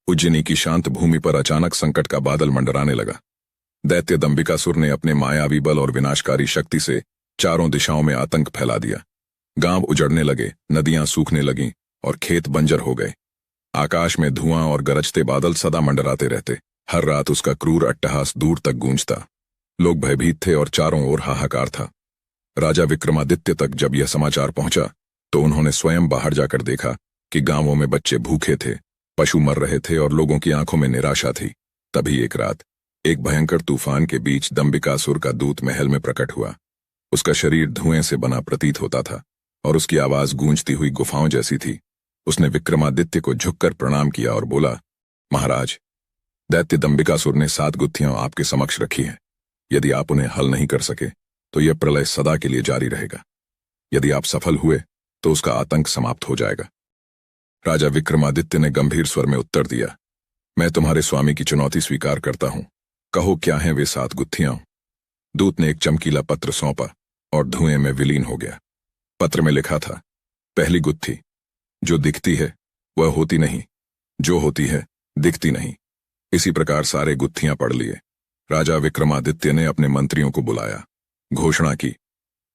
उज्जैनी की शांत भूमि पर अचानक संकट का बादल मंडराने लगा। दैत्य दंबिकासुर ने अपने मायावी बल और विनाशकारी शक्ति से चारों दिशाओं में आतंक फैला दिया। गांव उजड़ने लगे, नदियां सूखने लगीं और खेत बंजर हो गए। आकाश में धुआं और गरजते बादल सदा मंडराते रहते। हर रात उसका क्रूर अट्टहास दूर तक गूंजता। लोग भयभीत थे और चारों ओर हाहाकार था। राजा विक्रमादित्य तक जब यह समाचार पहुंचा तो उन्होंने स्वयं बाहर जाकर देखा कि गांवों में बच्चे भूखे थे, पशु मर रहे थे और लोगों की आंखों में निराशा थी। तभी एक रात एक भयंकर तूफान के बीच दंबिकासुर का दूत महल में प्रकट हुआ। उसका शरीर धुएं से बना प्रतीत होता था और उसकी आवाज गूंजती हुई गुफाओं जैसी थी। उसने विक्रमादित्य को झुककर प्रणाम किया और बोला, महाराज, दैत्य दंबिकासुर ने 7 गुत्थियां आपके समक्ष रखी हैं। यदि आप उन्हें हल नहीं कर सके तो यह प्रलय सदा के लिए जारी रहेगा। यदि आप सफल हुए तो उसका आतंक समाप्त हो जाएगा। राजा विक्रमादित्य ने गंभीर स्वर में उत्तर दिया, मैं तुम्हारे स्वामी की चुनौती स्वीकार करता हूं। कहो क्या हैं वे 7 गुत्थियां। दूत ने एक चमकीला पत्र सौंपा और धुएं में विलीन हो गया। पत्र में लिखा था, पहली गुत्थी, जो दिखती है वह होती नहीं, जो होती है दिखती नहीं। इसी प्रकार सारे गुत्थियां पढ़ लिए। राजा विक्रमादित्य ने अपने मंत्रियों को बुलाया, घोषणा की,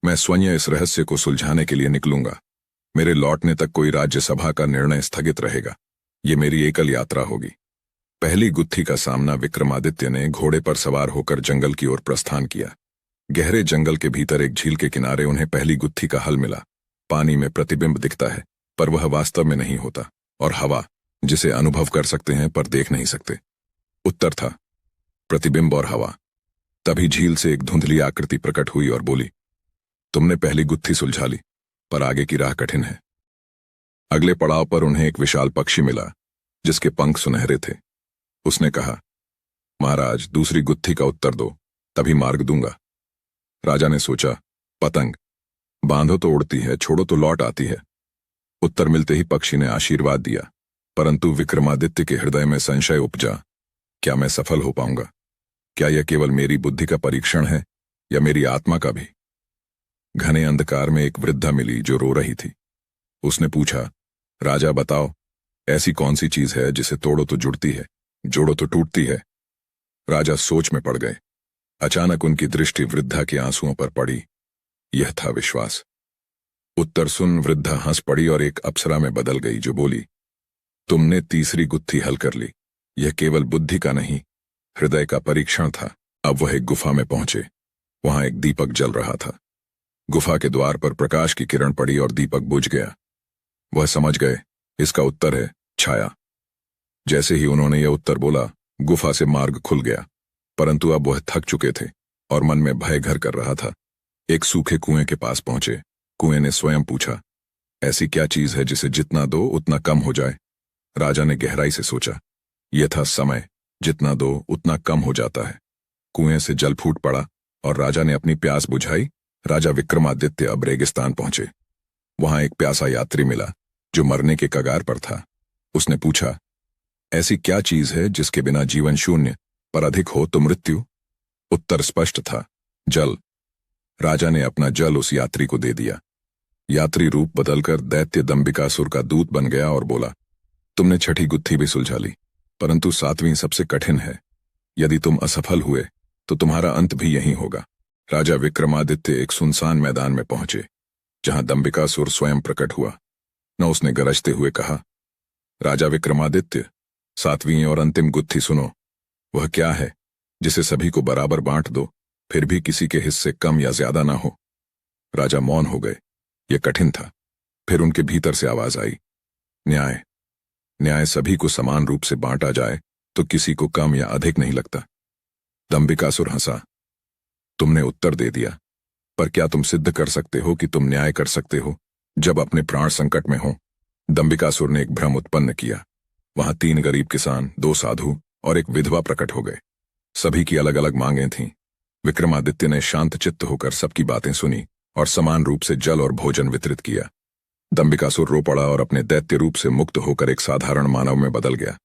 मैं स्वयं इस रहस्य को सुलझाने के लिए निकलूंगा। मेरे लौटने तक कोई राज्यसभा का निर्णय स्थगित रहेगा। ये मेरी एकल यात्रा होगी। पहली गुत्थी का सामना विक्रमादित्य ने घोड़े पर सवार होकर जंगल की ओर प्रस्थान किया। गहरे जंगल के भीतर एक झील के किनारे उन्हें पहली गुत्थी का हल मिला। पानी में प्रतिबिंब दिखता है पर वह वास्तव में नहीं होता, और हवा, जिसे अनुभव कर सकते हैं पर देख नहीं सकते। उत्तर था, प्रतिबिंब और हवा। तभी झील से एक धुंधली आकृति प्रकट हुई और बोली, तुमने पहली गुत्थी सुलझा ली, पर आगे की राह कठिन है। अगले पड़ाव पर उन्हें एक विशाल पक्षी मिला जिसके पंख सुनहरे थे। उसने कहा, महाराज, दूसरी गुत्थी का उत्तर दो, तभी मार्ग दूंगा। राजा ने सोचा, पतंग, बांधो तो उड़ती है, छोड़ो तो लौट आती है। उत्तर मिलते ही पक्षी ने आशीर्वाद दिया, परंतु विक्रमादित्य के हृदय में संशय उपजा। क्या मैं सफल हो पाऊंगा? क्या यह केवल मेरी बुद्धि का परीक्षण है या मेरी आत्मा का भी? घने अंधकार में एक वृद्धा मिली जो रो रही थी। उसने पूछा, राजा बताओ, ऐसी कौन सी चीज है जिसे तोड़ो तो जुड़ती है, जोड़ो तो टूटती है? राजा सोच में पड़ गए। अचानक उनकी दृष्टि वृद्धा के आंसुओं पर पड़ी। यह था विश्वास। उत्तर सुन वृद्धा हंस पड़ी और एक अप्सरा में बदल गई जो बोली, तुमने तीसरी गुत्थी हल कर ली। यह केवल बुद्धि का नहीं, हृदय का परीक्षण था। अब वह एक गुफा में पहुंचे। वहां एक दीपक जल रहा था। गुफा के द्वार पर प्रकाश की किरण पड़ी और दीपक बुझ गया। वह समझ गए, इसका उत्तर है छाया। जैसे ही उन्होंने यह उत्तर बोला, गुफा से मार्ग खुल गया, परंतु अब वह थक चुके थे और मन में भय घर कर रहा था। एक सूखे कुएं के पास पहुंचे। कुएं ने स्वयं पूछा, ऐसी क्या चीज है जिसे जितना दो उतना कम हो जाए? राजा ने गहराई से सोचा, यह था समय। जितना दो उतना कम हो जाता है। कुएं से जल फूट पड़ा और राजा ने अपनी प्यास बुझाई। राजा विक्रमादित्य अब रेगिस्तान पहुंचे। वहां एक प्यासा यात्री मिला जो मरने के कगार पर था। उसने पूछा, ऐसी क्या चीज है जिसके बिना जीवन शून्य, पर अधिक हो तो मृत्यु? उत्तर स्पष्ट था, जल। राजा ने अपना जल उस यात्री को दे दिया। यात्री रूप बदलकर दैत्य दंबिकासुर का दूत बन गया और बोला, तुमने छठी गुत्थी भी सुलझा ली, परंतु 7वीं सबसे कठिन है। यदि तुम असफल हुए तो तुम्हारा अंत भी यहीं होगा। राजा विक्रमादित्य एक सुनसान मैदान में पहुंचे जहां दंबिकासुर स्वयं प्रकट हुआ। न उसने गरजते हुए कहा, राजा विक्रमादित्य, 7वीं और अंतिम गुत्थी सुनो। वह क्या है जिसे सभी को बराबर बांट दो, फिर भी किसी के हिस्से कम या ज्यादा ना हो? राजा मौन हो गए। यह कठिन था। फिर उनके भीतर से आवाज आई, न्याय। न्याय सभी को समान रूप से बांटा जाए तो किसी को कम या अधिक नहीं लगता। दंबिकासुर हंसा, तुमने उत्तर दे दिया, पर क्या तुम सिद्ध कर सकते हो कि तुम न्याय कर सकते हो जब अपने प्राण संकट में हो? दंबिकासुर ने एक भ्रम उत्पन्न किया। वहां 3 गरीब किसान, 2 साधु और एक विधवा प्रकट हो गए। सभी की अलग अलग मांगें थीं। विक्रमादित्य ने शांत चित्त होकर सबकी बातें सुनी और समान रूप से जल और भोजन वितरित किया। दंबिकासुर रो पड़ा और अपने दैत्य रूप से मुक्त होकर एक साधारण मानव में बदल गया।